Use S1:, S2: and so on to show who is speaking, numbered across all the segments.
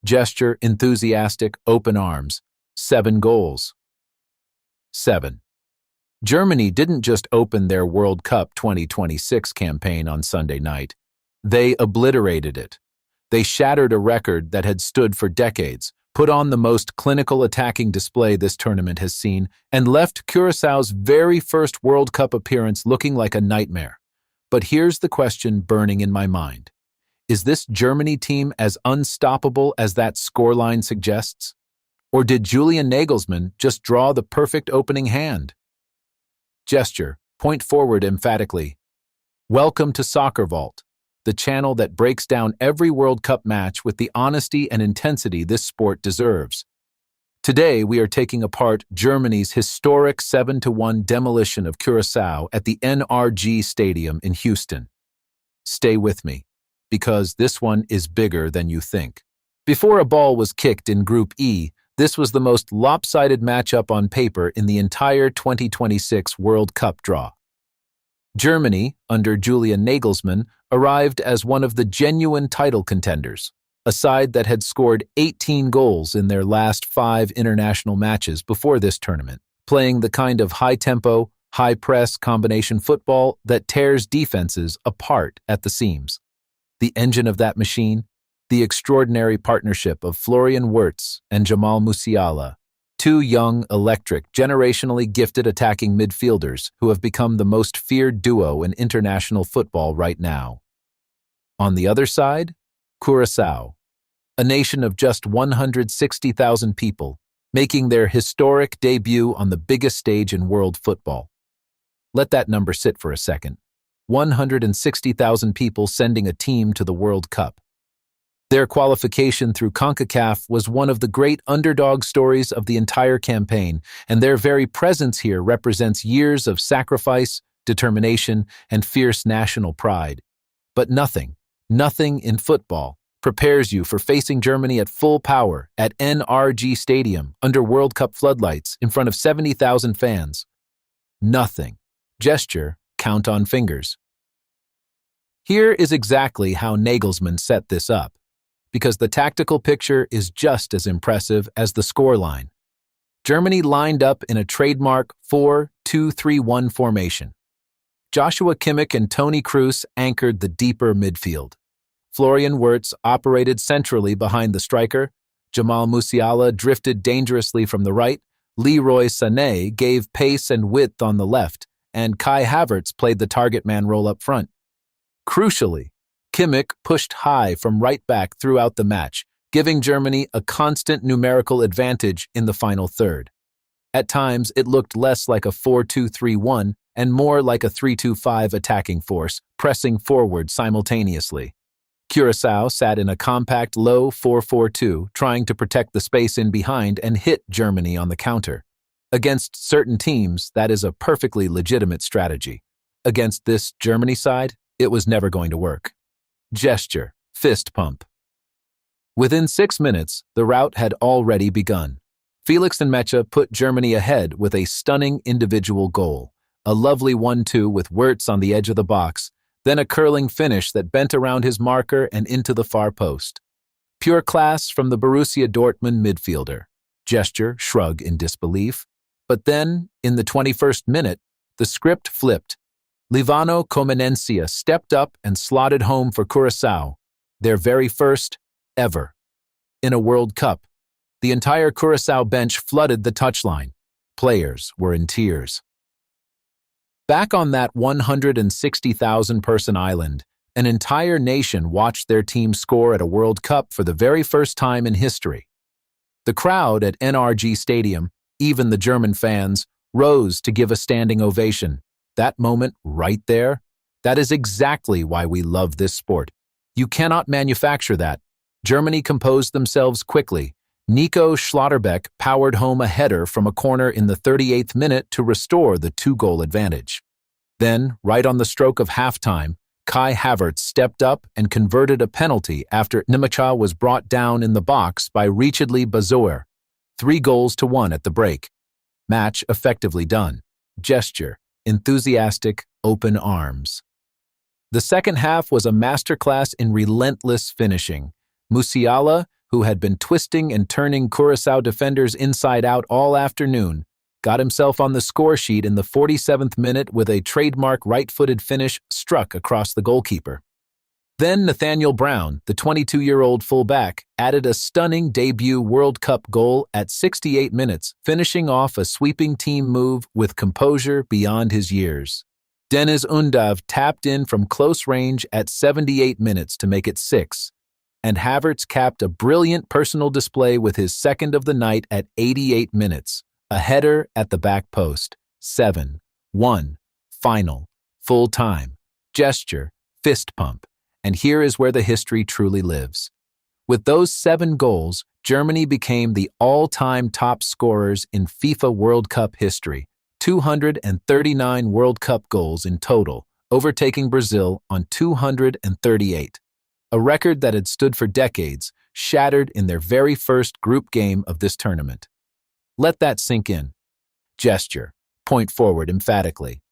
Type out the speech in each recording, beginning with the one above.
S1: Gesture, enthusiastic, open arms. 7 goals. 7. Germany didn't just open their World Cup 2026 campaign on Sunday night. They obliterated it. They shattered a record that had stood for decades, put on the most clinical attacking display this tournament has seen, and left Curaçao's very first World Cup appearance looking like a nightmare. But here's the question burning in my mind. Is this Germany team as unstoppable as that scoreline suggests? Or did Julian Nagelsmann just draw the perfect opening hand? Gesture, point forward emphatically. Welcome to SoccerVault, the channel that breaks down every World Cup match with the honesty and intensity this sport deserves. Today, we are taking apart Germany's historic 7-1 demolition of Curaçao at the NRG Stadium in Houston. Stay with me, because this one is bigger than you think. Before a ball was kicked in Group E, this was the most lopsided matchup on paper in the entire 2026 World Cup draw. Germany, under Julian Nagelsmann, arrived as one of the genuine title contenders, a side that had scored 18 goals in their last 5 international matches before this tournament, playing the kind of high-tempo, high-press combination football that tears defenses apart at the seams. The engine of that machine, the extraordinary partnership of Florian Wirtz and Jamal Musiala, 2 young, electric, generationally gifted attacking midfielders who have become the most feared duo in international football right now. On the other side, Curaçao, a nation of just 160,000 people, making their historic debut on the biggest stage in world football. Let that number sit for a second. 160,000 people sending a team to the World Cup. Their qualification through CONCACAF was one of the great underdog stories of the entire campaign, and their very presence here represents years of sacrifice, determination, and fierce national pride. But nothing in football prepares you for facing Germany at full power at NRG Stadium under World Cup floodlights in front of 70,000 fans. Nothing. Gesture, count on fingers. Here is exactly how Nagelsmann set this up, because the tactical picture is just as impressive as the scoreline. Germany lined up in a trademark 4-2-3-1 formation. Joshua Kimmich and Toni Kroos anchored the deeper midfield. Florian Wirtz operated centrally behind the striker. Jamal Musiala drifted dangerously from the right. Leroy Sané gave pace and width on the left, and Kai Havertz played the target man role up front. Crucially, Kimmich pushed high from right back throughout the match, giving Germany a constant numerical advantage in the final third. At times, it looked less like a 4-2-3-1 and more like a 3-2-5 attacking force, pressing forward simultaneously. Curaçao sat in a compact, low 4-4-2, trying to protect the space in behind and hit Germany on the counter. Against certain teams, that is a perfectly legitimate strategy. Against this Germany side, it was never going to work. Gesture, fist pump. Within 6 minutes, the rout had already begun. Felix Nmecha put Germany ahead with a stunning individual goal, a lovely 1-2 with Wirtz on the edge of the box, then a curling finish that bent around his marker and into the far post. Pure class from the Borussia Dortmund midfielder. Gesture, shrug in disbelief. But then, in the 21st minute, the script flipped. Livano Comenencia stepped up and slotted home for Curaçao, their very first ever. In a World Cup, the entire Curaçao bench flooded the touchline. Players were in tears. Back on that 160,000-person island, an entire nation watched their team score at a World Cup for the very first time in history. The crowd at NRG Stadium, even the German fans, rose to give a standing ovation. That moment right there, that is exactly why we love this sport. You cannot manufacture that. Germany composed themselves quickly. Nico Schlotterbeck powered home a header from a corner in the 38th minute to restore the 2-goal advantage. Then, right on the stroke of halftime, Kai Havertz stepped up and converted a penalty after Nmecha was brought down in the box by Richardly Bazoer. 3-1 at the break. Match effectively done. Gesture, enthusiastic, open arms. The second half was a masterclass in relentless finishing. Musiala, who had been twisting and turning Curaçao defenders inside out all afternoon, got himself on the score sheet in the 47th minute with a trademark right-footed finish struck across the goalkeeper. Then Nathaniel Brown, the 22-year-old fullback, added a stunning debut World Cup goal at 68 minutes, finishing off a sweeping team move with composure beyond his years. Deniz Undav tapped in from close range at 78 minutes to make it 6, and Havertz capped a brilliant personal display with his second of the night at 88 minutes, a header at the back post. 7-1, final, full time, gesture, fist pump. And here is where the history truly lives. With those 7 goals, Germany became the all-time top scorers in FIFA World Cup history, 239 World Cup goals in total, overtaking Brazil on 238. A record that had stood for decades, shattered in their very first group game of this tournament. Let that sink in. Gesture. Point forward emphatically.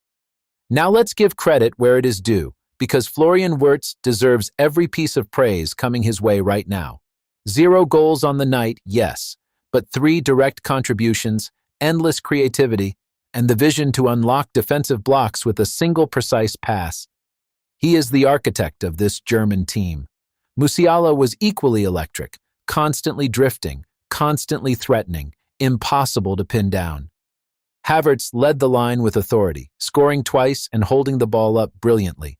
S1: Now let's give credit where it is due, because Florian Wirtz deserves every piece of praise coming his way right now. 0 goals on the night, yes, but 3 direct contributions, endless creativity, and the vision to unlock defensive blocks with a single precise pass. He is the architect of this German team. Musiala was equally electric, constantly drifting, constantly threatening, impossible to pin down. Havertz led the line with authority, scoring twice and holding the ball up brilliantly.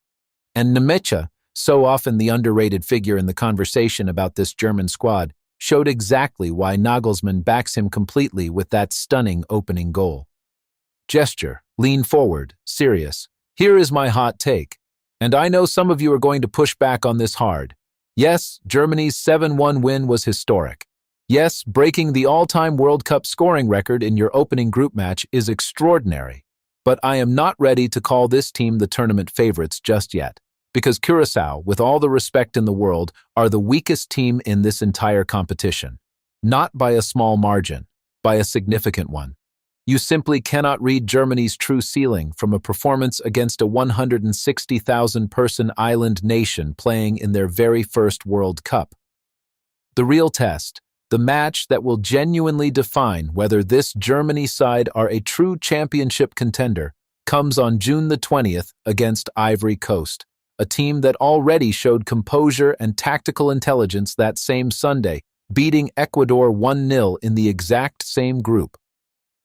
S1: And Nmecha, so often the underrated figure in the conversation about this German squad, showed exactly why Nagelsmann backs him completely with that stunning opening goal. Gesture, lean forward, serious. Here is my hot take. And I know some of you are going to push back on this hard. Yes, Germany's 7-1 win was historic. Yes, breaking the all-time World Cup scoring record in your opening group match is extraordinary. But I am not ready to call this team the tournament favorites just yet. Because Curaçao, with all the respect in the world, are the weakest team in this entire competition. Not by a small margin, by a significant one. You simply cannot read Germany's true ceiling from a performance against a 160,000-person island nation playing in their very first World Cup. The real test, the match that will genuinely define whether this Germany side are a true championship contender, comes on June the 20th against Ivory Coast. A team that already showed composure and tactical intelligence that same Sunday, beating Ecuador 1-0 in the exact same group.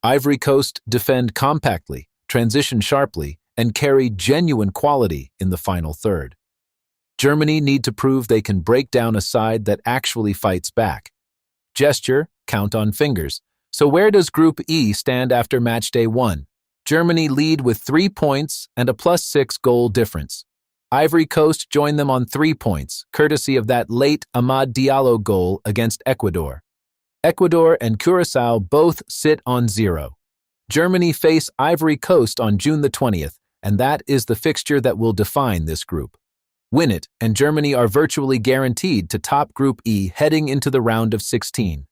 S1: Ivory Coast defend compactly, transition sharply, and carry genuine quality in the final third. Germany need to prove they can break down a side that actually fights back. Gesture, count on fingers. So where does Group E stand after Matchday 1? Germany lead with 3 points and a +6 goal difference. Ivory Coast joined them on 3 points, courtesy of that late Amad Diallo goal against Ecuador. Ecuador and Curaçao both sit on 0. Germany face Ivory Coast on June the 20th, and that is the fixture that will define this group. Win it, and Germany are virtually guaranteed to top Group E heading into the round of 16.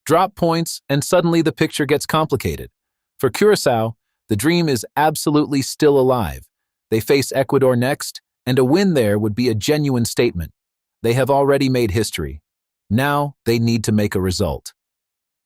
S1: Drop points, and suddenly the picture gets complicated. For Curaçao, the dream is absolutely still alive. They face Ecuador next, and a win there would be a genuine statement. They have already made history. Now they need to make a result.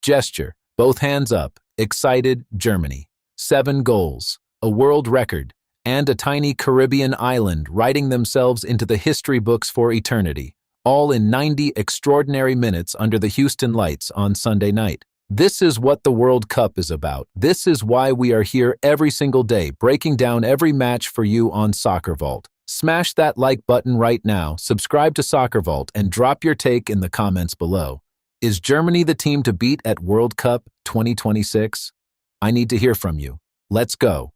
S1: Gesture, both hands up, excited Germany. 7 goals, a world record, and a tiny Caribbean island writing themselves into the history books for eternity, all in 90 extraordinary minutes under the Houston lights on Sunday night. This is what the World Cup is about. This is why we are here every single day, breaking down every match for you on SoccerVault. Smash that like button right now, subscribe to SoccerVault, and drop your take in the comments below. Is Germany the team to beat at World Cup 2026? I need to hear from you. Let's go.